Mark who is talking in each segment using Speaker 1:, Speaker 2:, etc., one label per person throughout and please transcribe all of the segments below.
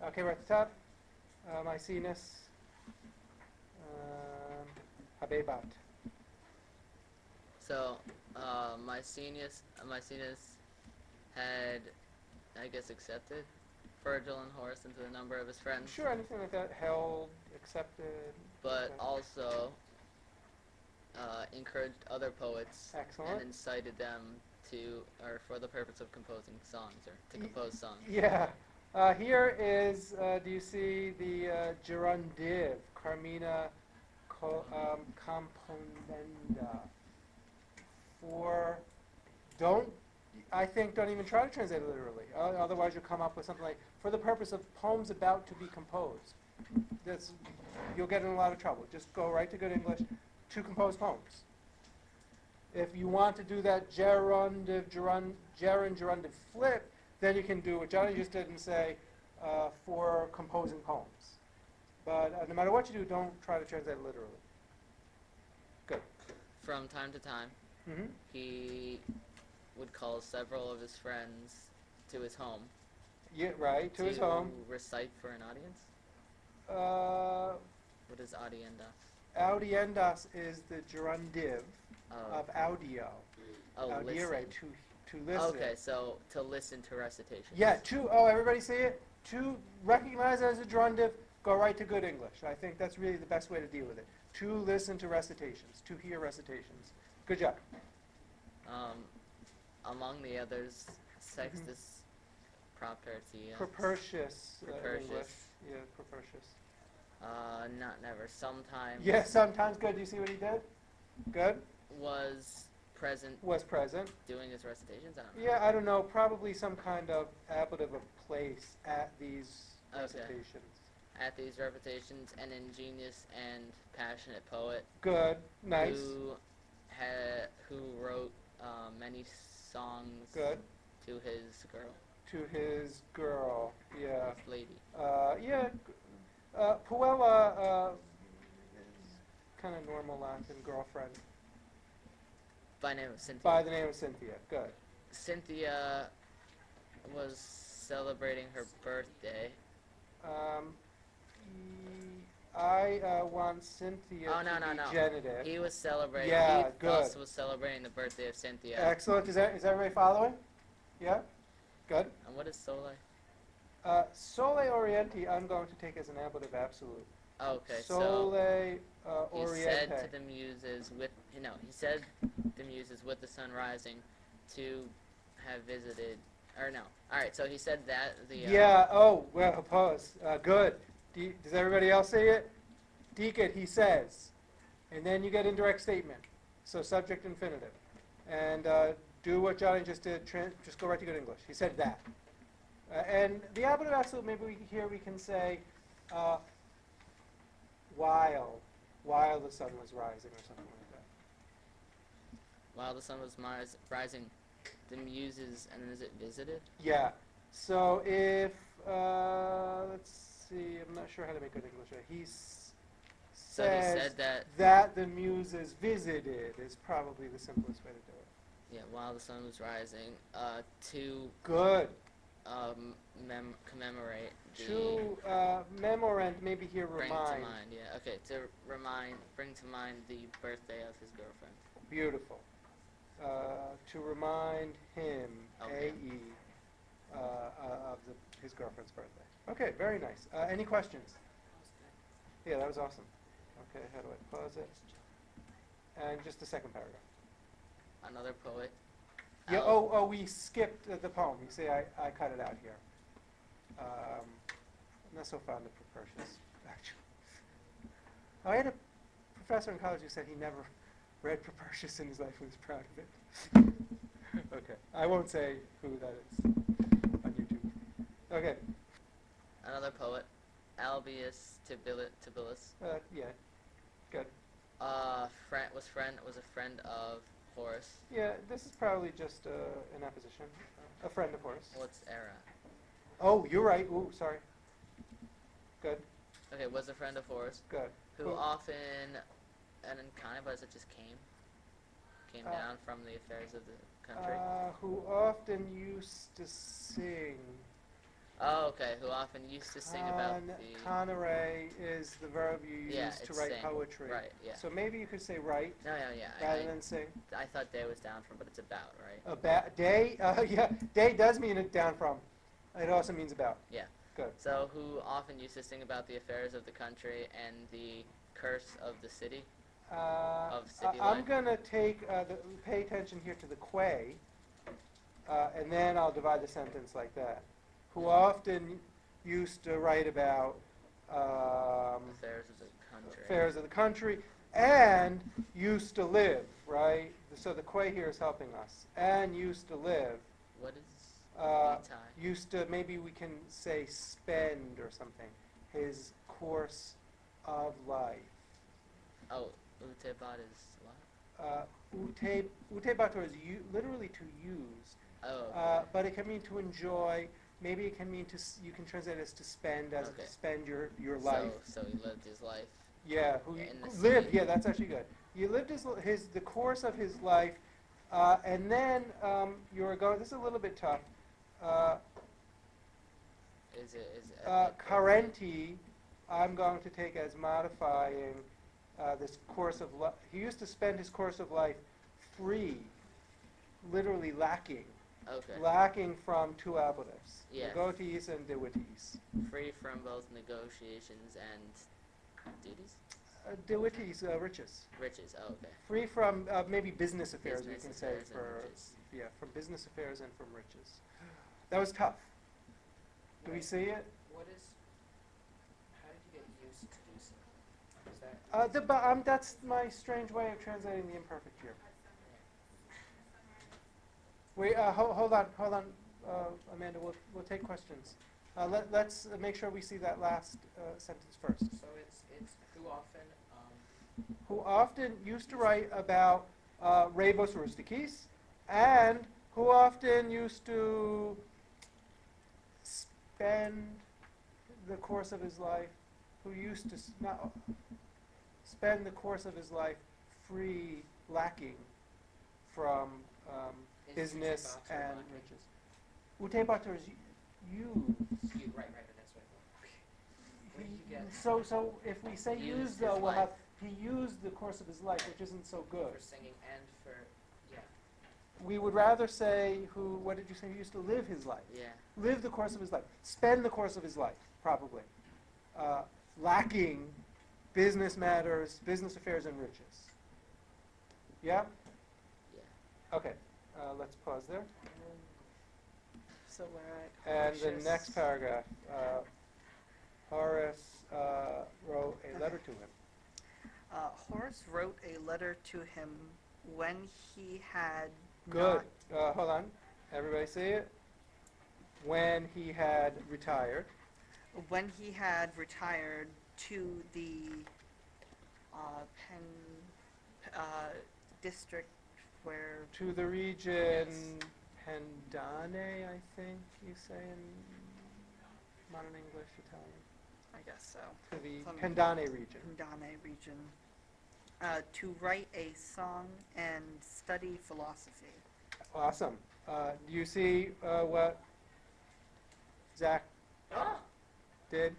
Speaker 1: Okay, we're at the top. Maecaenas. Habebat.
Speaker 2: So, Maecaenas had, I guess, accepted Virgil and Horace into the number of his friends,
Speaker 1: Sure, anything like that. Held, accepted.
Speaker 2: but
Speaker 1: Okay.
Speaker 2: also encouraged other poets
Speaker 1: Excellent.
Speaker 2: and incited them to, or for the purpose of composing songs, or to compose songs.
Speaker 1: Yeah. Here is, do you see the gerundive, Carmina componenda? For, don't, I think, don't even try to translate it literally. Otherwise you'll come up with something like, for the purpose of poems about to be composed. That's, you'll get in a lot of trouble. Just go right to good English, to compose poems. If you want to do that gerundive flip, then you can do what Johnny just did and say, for composing poems. But no matter what you do, don't try to translate it literally. Good.
Speaker 2: From time to time,
Speaker 1: Mm-hmm.
Speaker 2: he would call several of his friends to his home.
Speaker 1: Yeah, right, to his home.
Speaker 2: Recite for an audience.
Speaker 1: Uh,
Speaker 2: What is audienda?
Speaker 1: Audiendas is the gerundive
Speaker 2: Oh.
Speaker 1: of audio.
Speaker 2: Oh,
Speaker 1: Audire,
Speaker 2: listen.
Speaker 1: to listen.
Speaker 2: Okay, so to listen to recitations.
Speaker 1: Yeah, everybody see it? To recognize it as a gerundive, go right to good English. I think that's really the best way to deal with it. To listen to recitations, to hear recitations. Good job.
Speaker 2: Among the others, Sextus Propertius.
Speaker 1: Propertius,
Speaker 2: Propertius.
Speaker 1: English. Yeah, propertius.
Speaker 2: Not never. Sometimes.
Speaker 1: Yeah, sometimes good. Do you see what he did? Good.
Speaker 2: Was present.
Speaker 1: Was present.
Speaker 2: Doing his recitations? I don't know.
Speaker 1: Yeah, I don't know. Probably some kind of ablative of place at these recitations.
Speaker 2: At these recitations, an ingenious and passionate poet.
Speaker 1: Good. Nice.
Speaker 2: Who wrote many songs.
Speaker 1: Good.
Speaker 2: To his girl.
Speaker 1: To his girl. Yeah.
Speaker 2: His lady.
Speaker 1: Yeah. Puella is kind of normal Latin girlfriend.
Speaker 2: By name of Cynthia.
Speaker 1: By the name of Cynthia. Good.
Speaker 2: Cynthia was celebrating her birthday.
Speaker 1: I want Cynthia to be genitive.
Speaker 2: He was celebrating.
Speaker 1: Yeah, good.
Speaker 2: Thus was celebrating the birthday of Cynthia.
Speaker 1: Excellent. Is everybody following? Yeah? Good.
Speaker 2: And what is sole?
Speaker 1: Sole orienti I'm going to take as an ablative absolute.
Speaker 2: Okay,
Speaker 1: Sole
Speaker 2: he
Speaker 1: oriente.
Speaker 2: said to the muses he said the muses with the sun rising to have visited, or no. All right, so he said that
Speaker 1: yeah, well, pause. Good. Does everybody else see it? Decad, he says. And then you get indirect statement. So subject infinitive. And do what Johnny just did. Just go right to good English. He said that. And the ablative absolute, maybe we can say while the sun was rising or something like that.
Speaker 2: While the sun was rising, the muses, and then is it visited?
Speaker 1: Yeah. So if, let's see, I'm not sure how to make good English. He says that the muses visited is probably the simplest way to do it.
Speaker 2: Yeah, while the sun was rising, to...
Speaker 1: Good.
Speaker 2: Commemorate.
Speaker 1: To memorand, maybe here remind.
Speaker 2: Bring to mind, yeah. Okay, to bring to mind the birthday of his girlfriend.
Speaker 1: Beautiful. To remind him,
Speaker 2: okay.
Speaker 1: A-E, of his girlfriend's birthday. Okay, very nice. Any questions? Yeah, that was awesome. Okay, how do I pause it? And just the second paragraph.
Speaker 2: Another poet.
Speaker 1: Yeah, we skipped the poem. You see, I cut it out here. I'm not so fond of Propertius, actually. I had a professor in college who said he never read Propertius in his life and was proud of it. Okay, I won't say who that is on YouTube. Okay.
Speaker 2: Another poet, Albius Tibullus.
Speaker 1: Yeah, good.
Speaker 2: Was a friend of Horace.
Speaker 1: Yeah, this is probably just an apposition. A friend of Horace.
Speaker 2: What's era?
Speaker 1: Oh, you're right. Ooh, sorry. Good.
Speaker 2: Okay, was a friend of Horace.
Speaker 1: Good.
Speaker 2: Who often, and in kind of as it just came down from the affairs of the country.
Speaker 1: Who often used to sing
Speaker 2: Oh, okay. Who often used to sing about the.
Speaker 1: Conere is the verb you
Speaker 2: Yeah,
Speaker 1: use to
Speaker 2: it's
Speaker 1: write
Speaker 2: sing.
Speaker 1: poetry.
Speaker 2: Right. Yeah.
Speaker 1: So maybe you could say write
Speaker 2: No. No. Yeah.
Speaker 1: rather than sing.
Speaker 2: I thought day was down from, but it's about, right?
Speaker 1: Day, yeah, day does mean it down from. It also means about.
Speaker 2: Yeah.
Speaker 1: Good.
Speaker 2: So who often used to sing about the affairs of the country and the curse of the city, of city
Speaker 1: I'm
Speaker 2: life?
Speaker 1: gonna pay attention here to the quay, and then I'll divide the sentence like that. Who often used to write about
Speaker 2: Affairs of the country.
Speaker 1: affairs of the country, and used to live, right? So the quay here is helping us. And used to live.
Speaker 2: What is
Speaker 1: Uh,
Speaker 2: vitae?
Speaker 1: used to, maybe we can say spend or something. His course of life.
Speaker 2: Oh, utebat is what?
Speaker 1: Utebator is literally to use.
Speaker 2: Oh, okay.
Speaker 1: But it can mean to enjoy. Maybe it can mean you can translate it as to spend, as
Speaker 2: Okay.
Speaker 1: to spend your life.
Speaker 2: So he lived his life.
Speaker 1: Yeah, who
Speaker 2: In the
Speaker 1: lived.
Speaker 2: city.
Speaker 1: Yeah, that's actually good. You lived the course of his life, and then you were going. This is a little bit tough.
Speaker 2: Is it?
Speaker 1: Currenti, I'm going to take as modifying this course of life. He used to spend his course of life free, literally lacking.
Speaker 2: Okay.
Speaker 1: Lacking from two abolitives,
Speaker 2: Yeah.
Speaker 1: negotes and divities.
Speaker 2: Free from both negotiations and duties,
Speaker 1: Divities, riches.
Speaker 2: riches. Oh, okay.
Speaker 1: Free from maybe business affairs, we
Speaker 2: Business
Speaker 1: can say,
Speaker 2: affairs and
Speaker 1: for
Speaker 2: riches.
Speaker 1: from business affairs and from riches. That was tough. Do we
Speaker 3: Right.
Speaker 1: see it?
Speaker 3: What is, how did you get used to do so? Is that,
Speaker 1: That's my strange way of translating the imperfect here. Wait, hold on, Amanda. We'll take questions. Let's make sure we see that last sentence first.
Speaker 3: so it's who often,
Speaker 1: Who often used to write about rebus rusticis, and who often used to spend the course of his life, who used to not spend the course of his life free, lacking from
Speaker 3: is
Speaker 1: business
Speaker 3: utebator
Speaker 1: and
Speaker 3: lacking?
Speaker 1: riches. Utebator is used.
Speaker 3: You, right, that's what I thought. Where did you get
Speaker 1: So if we say
Speaker 2: Used
Speaker 1: used,
Speaker 2: his
Speaker 1: though, we'll
Speaker 2: life.
Speaker 1: have he used the course of his life, which isn't so good.
Speaker 3: for singing and for, yeah,
Speaker 1: We would rather say who. What did you say? He used to live his life.
Speaker 2: Yeah.
Speaker 1: Live the course of his life. Spend the course of his life, probably. Lacking business matters, business affairs, and riches. Yeah?
Speaker 2: Yeah.
Speaker 1: Okay. Let's pause there.
Speaker 4: So we're at
Speaker 1: And the next paragraph. Horace wrote a letter to him.
Speaker 4: Horace wrote a letter to him when he had
Speaker 1: Good. Hold on. Everybody see it? When he had retired.
Speaker 4: when he had retired to the district where
Speaker 1: To the region Pendane, I think you say in modern English, Italian.
Speaker 4: I guess so,
Speaker 1: To the
Speaker 4: Some-
Speaker 1: Pendane region.
Speaker 4: Pendane region, to write a song and study philosophy.
Speaker 1: Awesome. Do you see what Zach did?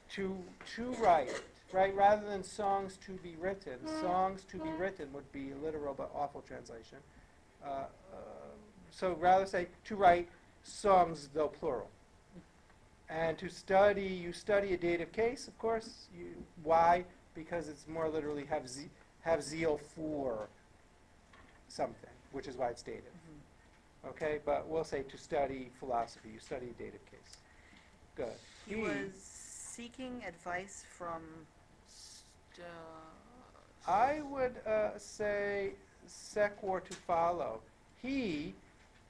Speaker 1: To write, right? Rather than songs to be written. Songs to be written would be a literal but awful translation. So rather say to write songs, though plural. And to study, you study a dative case, of course. Why? Because it's more literally have zeal for something, which is why it's dative. Okay, but we'll say to study philosophy. You study a dative case. Good.
Speaker 4: He was seeking advice from
Speaker 1: I would say sequor to follow. He,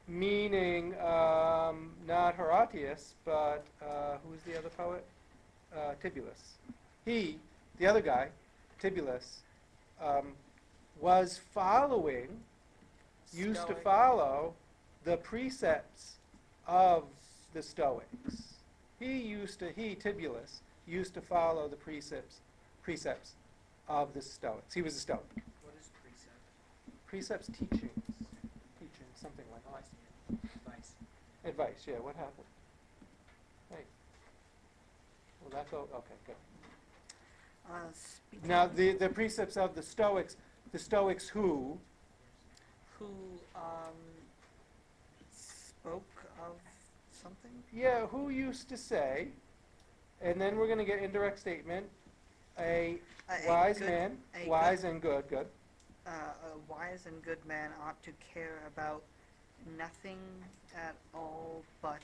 Speaker 1: meaning not Horatius, but who's the other poet? Tibullus. He, the other guy, Tibullus, was following, used to
Speaker 4: Stoic.
Speaker 1: follow the precepts of the Stoics. He, Tibullus, used to follow the precepts of the Stoics. He was a Stoic.
Speaker 3: what is precept?
Speaker 1: Precepts, teaching, something like
Speaker 3: Oh, I
Speaker 1: that.
Speaker 3: see it. Advice.
Speaker 1: Advice, yeah, what happened? Hey. Will that go? Okay, good.
Speaker 4: Speaking
Speaker 1: Now, the precepts of the Stoics who
Speaker 4: who spoke of something?
Speaker 1: yeah, who used to say, and then we're going to get indirect statement, a
Speaker 4: A
Speaker 1: wise
Speaker 4: good-
Speaker 1: man,
Speaker 4: a
Speaker 1: wise and good,
Speaker 4: A wise and good man ought to care about nothing at all but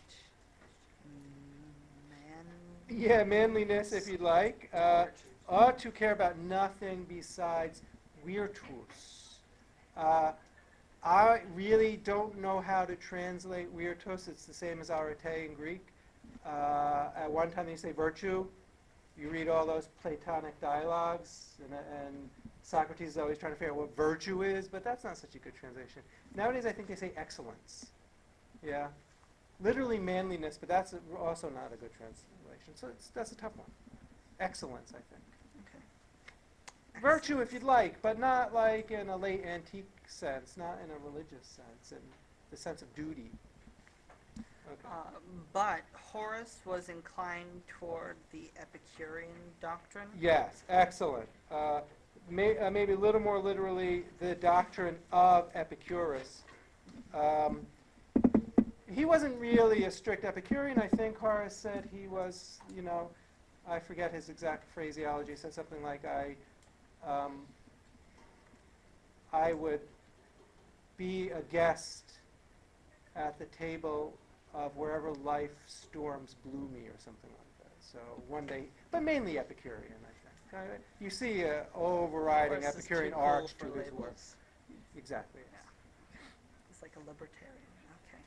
Speaker 4: man.
Speaker 1: Yeah, manliness, if you'd like. Ought to care about nothing besides virtus. I really don't know how to translate virtus. It's the same as arete in Greek. At one time they say virtue. You read all those Platonic dialogues, and Socrates is always trying to figure out what virtue is, but that's not such a good translation. Nowadays I think they say excellence. Yeah. Literally manliness, but that's also not a good translation. So that's a tough one. Excellence, I think.
Speaker 4: Okay.
Speaker 1: Virtue, if you'd like, but not like in a late antique sense, not in a religious sense, in the sense of duty. Okay.
Speaker 4: But Horace was inclined toward the Epicurean doctrine.
Speaker 1: Yes, excellent. Maybe a little more literally, the doctrine of Epicurus. He wasn't really a strict Epicurean. I think Horace said he was, I forget his exact phraseology. He said something like, I would be a guest at the table of wherever life storms blew me, or something like that. So one day, but mainly Epicurean, I think. You see an overriding
Speaker 4: Horace is
Speaker 1: Epicurean
Speaker 4: too
Speaker 1: arc
Speaker 4: cool
Speaker 1: through
Speaker 4: for
Speaker 1: his work.
Speaker 4: labels.
Speaker 1: Exactly.
Speaker 4: Yeah. He's like a libertarian. Okay.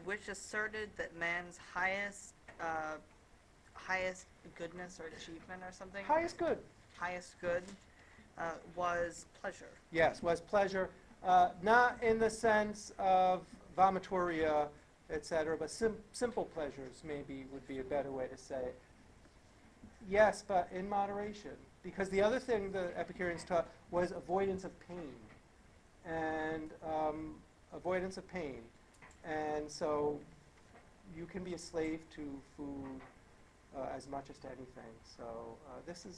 Speaker 4: Which asserted that man's highest goodness or achievement or something,
Speaker 1: Highest good.
Speaker 4: highest good, was pleasure.
Speaker 1: Yes, was pleasure. Not in the sense of vomitoria, etc., but simple pleasures maybe would be a better way to say it. Yes, but in moderation. Because the other thing the Epicureans taught was avoidance of pain. And avoidance of pain. And so you can be a slave to food as much as to anything. So this is,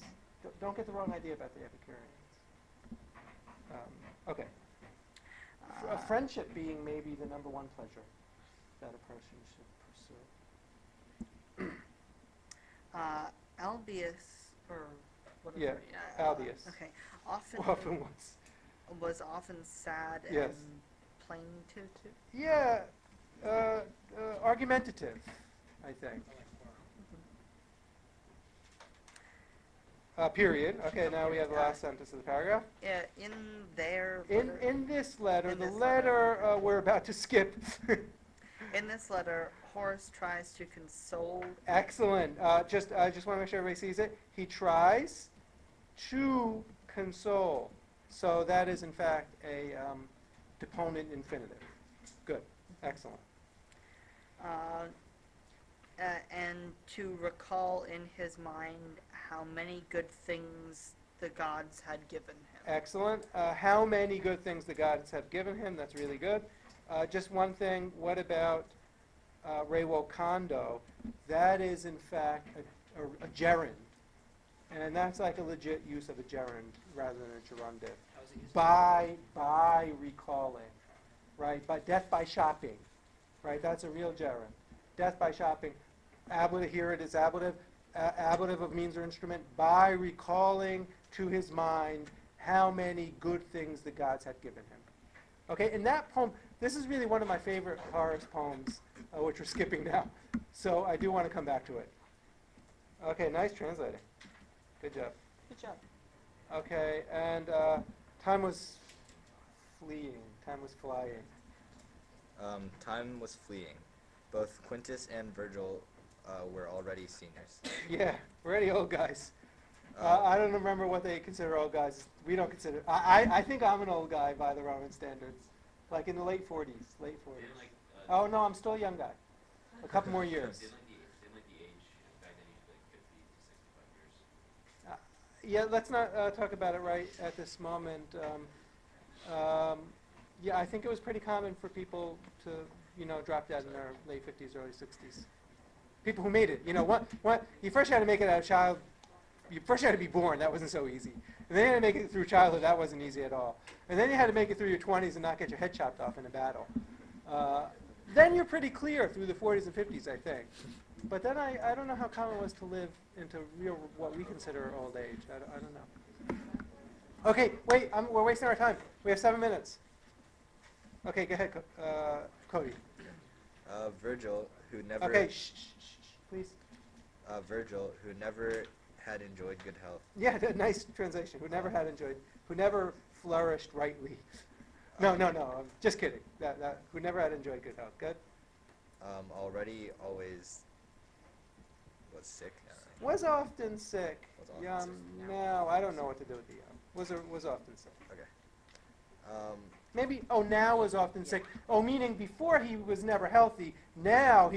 Speaker 1: don't get the wrong idea about the Epicureans. Okay. Friendship being maybe the number one pleasure that a person should pursue.
Speaker 4: Albius, or whatever.
Speaker 1: Yeah, Albius.
Speaker 4: Okay.
Speaker 1: Often was.
Speaker 4: Was often sad
Speaker 1: Yes.
Speaker 4: and plaintive too.
Speaker 1: Yeah, argumentative, I think. Period. Okay, now we have the last sentence of the paragraph.
Speaker 4: In their
Speaker 1: In this letter,
Speaker 4: In
Speaker 1: the
Speaker 4: this
Speaker 1: letter we're about to skip.
Speaker 4: in this letter, Horace tries to console.
Speaker 1: Excellent. I just want to make sure everybody sees it. He tries to console. So that is, in fact, a deponent infinitive. Good. Excellent.
Speaker 4: And to recall in his mind how many good things the gods had given him.
Speaker 1: Excellent. How many good things the gods have given him? That's really good. Just one thing. What about revocondo? That is, in fact, a gerund. And that's like a legit use of a gerund rather than a gerundive.
Speaker 3: How is it used?
Speaker 1: By recalling, right? By death by shopping, right? That's a real gerund. Death by shopping. Ablative, here it is ablative. Ablative of means or instrument. By recalling to his mind how many good things the gods had given him. Okay, in that poem, this is really one of my favorite Horace poems, which we're skipping now. So I do want to come back to it. Okay, nice translating. Good job.
Speaker 4: Good job.
Speaker 1: Okay, and time was fleeing. Time was flying.
Speaker 5: Time was fleeing. Both Quintus and Virgil were already seniors.
Speaker 1: Yeah, we're already old guys. I don't remember what they consider old guys. We don't consider. I think I'm an old guy by the Roman standards, like in the late 40s. Late 40s. Oh no, I'm still a young guy. A couple more years.
Speaker 6: Didn't like the age back then used to be like 50 to 65 years.
Speaker 1: Yeah, let's not talk about it right at this moment. Yeah, I think it was pretty common for people to, drop dead in their late 50s, early 60s. People who made it. You know, you first had to make it as a child. You first had to be born. That wasn't so easy. And then you had to make it through childhood. That wasn't easy at all. And then you had to make it through your 20s and not get your head chopped off in a battle. Then you're pretty clear through the 40s and 50s, I think. But then I don't know how common it was to live into real, what we consider old age. I don't know. Okay, wait, we're wasting our time. We have 7 minutes. Okay, go ahead, Cody.
Speaker 5: Virgil, who never.
Speaker 1: Okay, shh, please.
Speaker 5: Virgil, who never had enjoyed good health.
Speaker 1: Yeah, nice translation. Who never flourished rightly. No, I'm just kidding. Who never had enjoyed good health. Good.
Speaker 5: Already always was sick.
Speaker 1: Was often sick.
Speaker 5: Was often
Speaker 1: Yeah,
Speaker 5: sick.
Speaker 1: no, I don't know what to do with the was often sick.
Speaker 5: Okay.
Speaker 1: Maybe, now was often sick. Oh, meaning before he was never healthy. Now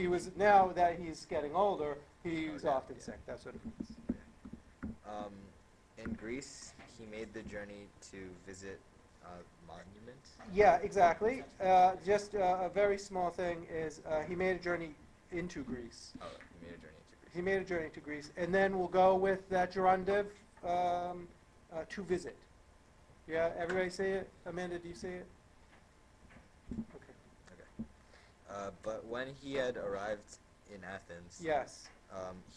Speaker 1: that he's getting older, he's often sick. That's what it means.
Speaker 5: In Greece, he made the journey to visit a monument.
Speaker 1: Yeah, exactly. Just a very small thing is he made a journey into Greece.
Speaker 5: Oh, he made a journey to Greece.
Speaker 1: He made a journey to Greece. And then we'll go with that gerundive, to visit. Yeah, everybody say it? Amanda, do you say it? Okay.
Speaker 5: But when he had arrived in Athens,
Speaker 1: Yes.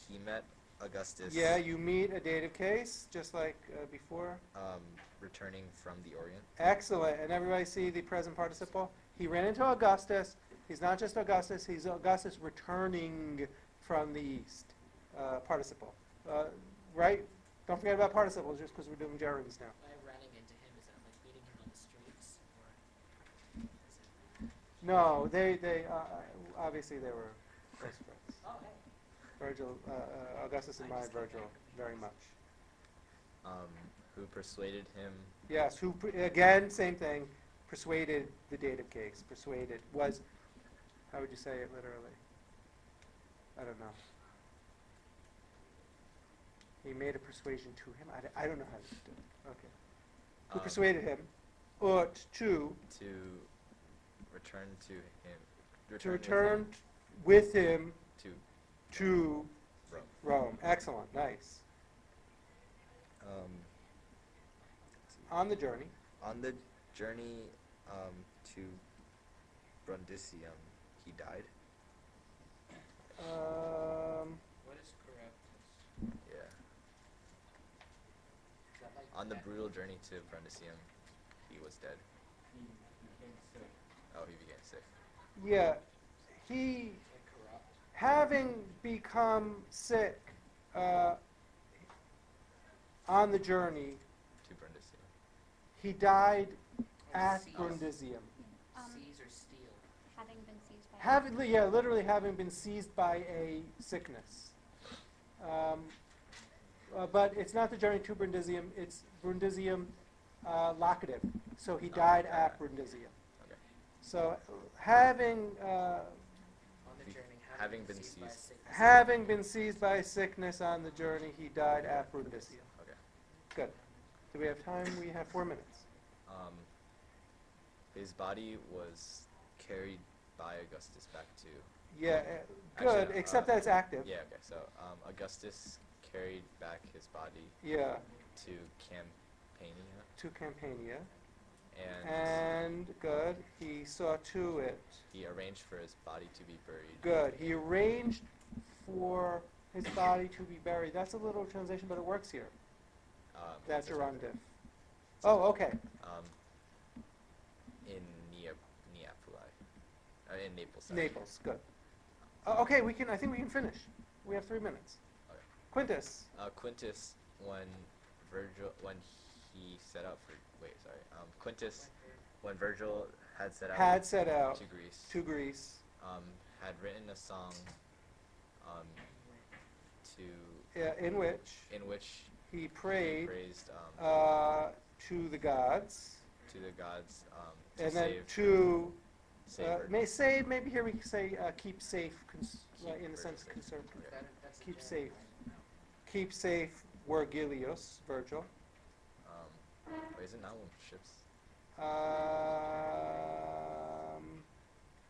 Speaker 5: he met Augustus.
Speaker 1: Yeah, you meet a dative case, just like before.
Speaker 5: Returning from the Orient.
Speaker 1: Excellent. And everybody see the present participle? He ran into Augustus. He's not just Augustus. He's Augustus returning from the east. Participle. Right? Don't forget about participles just because we're doing gerunds now.
Speaker 3: By running into him, is that like meeting him on the streets, or is it?
Speaker 1: No, they obviously they were close friends.
Speaker 3: Oh, hey.
Speaker 1: Virgil, Augustus admired Virgil very much.
Speaker 5: Who persuaded him.
Speaker 1: Yes, again, same thing, persuaded the dative case. Persuaded was, how would you say it literally? I don't know. He made a persuasion to him. I don't know how to do it. Okay. Who persuaded him? Ut to
Speaker 5: Return to him.
Speaker 1: to return with him
Speaker 5: to
Speaker 1: to
Speaker 5: Rome.
Speaker 1: Rome. Excellent. Nice. On the journey.
Speaker 5: On the journey to Brundisium, he died.
Speaker 3: What is corruptus?
Speaker 5: Yeah.
Speaker 3: Is that like
Speaker 5: On the
Speaker 3: that
Speaker 5: brutal journey to Brundisium, he was dead.
Speaker 6: He became sick.
Speaker 5: Oh, he became sick.
Speaker 1: Yeah. He,
Speaker 3: like corrupt?
Speaker 1: having become sick on the journey,
Speaker 5: To Brundisium.
Speaker 1: he died
Speaker 3: Or
Speaker 1: at
Speaker 3: seized.
Speaker 1: Brundisium.
Speaker 3: Seize or steal?
Speaker 7: Having been seized by
Speaker 1: Literally having been seized by a sickness. But it's not the journey to Brundisium, it's Brundisium locative. So he died at Brundisium.
Speaker 5: Okay.
Speaker 1: So having
Speaker 3: On the
Speaker 5: Be-
Speaker 3: journey,
Speaker 5: having been
Speaker 3: by
Speaker 5: seized.
Speaker 3: sickness.
Speaker 1: having been seized by sickness on the journey, he died at Brundisium.
Speaker 5: Okay.
Speaker 1: Good. Do we have time? We have 4 minutes.
Speaker 5: His body was carried by Augustus back to.
Speaker 1: Yeah, good,
Speaker 5: Actually, no,
Speaker 1: except that it's active.
Speaker 5: Yeah. Okay. So Augustus carried back his body
Speaker 1: Yeah,
Speaker 5: to Campania,
Speaker 1: to Campania.
Speaker 5: and
Speaker 1: And, good, he saw to it.
Speaker 5: he arranged for his body to be buried.
Speaker 1: Good, he arranged for his body to be buried. That's a little translation, but it works here. That's gerundive. Oh, okay.
Speaker 5: In Neapoli, in Naples. Sorry.
Speaker 1: Naples, good. Okay, I think we can finish. We have 3 minutes.
Speaker 5: Okay.
Speaker 1: Quintus.
Speaker 5: Quintus, when he set out for. Quintus, when Virgil had set out.
Speaker 1: Had set out
Speaker 5: to Greece.
Speaker 1: to Greece.
Speaker 5: Had written a song.
Speaker 1: In which
Speaker 5: In which
Speaker 1: he
Speaker 5: he
Speaker 1: prayed
Speaker 5: praised
Speaker 1: to the gods.
Speaker 5: to the gods to
Speaker 1: And then
Speaker 5: save.
Speaker 1: to
Speaker 5: save Virgil.
Speaker 1: maybe here we can say keep safe,
Speaker 5: Keep
Speaker 1: in the
Speaker 5: Virgil
Speaker 1: sense
Speaker 5: safe.
Speaker 1: conserve,
Speaker 5: Okay.
Speaker 3: That's a
Speaker 1: keep
Speaker 3: general,
Speaker 1: safe.
Speaker 3: right?
Speaker 1: Keep safe, Vergilius, Virgil.
Speaker 5: Is it not when ships?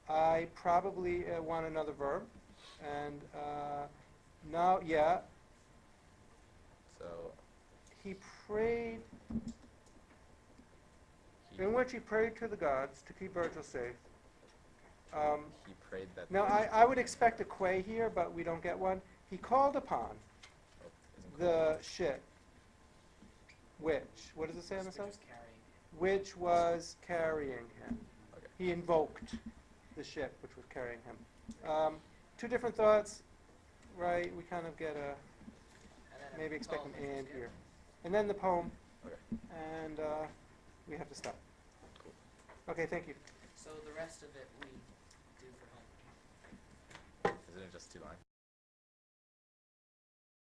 Speaker 1: I probably want another verb, and No, yeah.
Speaker 5: So
Speaker 1: He prayed,
Speaker 5: he,
Speaker 1: in which he prayed to the gods to keep Virgil safe.
Speaker 5: he prayed that.
Speaker 1: Now, I would expect a quay here, but we don't get one. He called upon
Speaker 5: Oh, isn't
Speaker 1: the ship, which, what does it say on the
Speaker 3: Which
Speaker 1: side?
Speaker 3: was carrying.
Speaker 1: Which was carrying him.
Speaker 5: Okay.
Speaker 1: He invoked the ship which was carrying him. Two different thoughts, right? We kind of get a,
Speaker 3: And then
Speaker 1: maybe
Speaker 3: a
Speaker 1: expect an
Speaker 3: poem is
Speaker 1: and
Speaker 3: good.
Speaker 1: here. And then the poem,
Speaker 5: Okay.
Speaker 1: and we have to stop.
Speaker 5: Cool.
Speaker 1: Okay, thank you.
Speaker 3: So the rest of it we do for homework.
Speaker 5: Isn't it just 2 lines?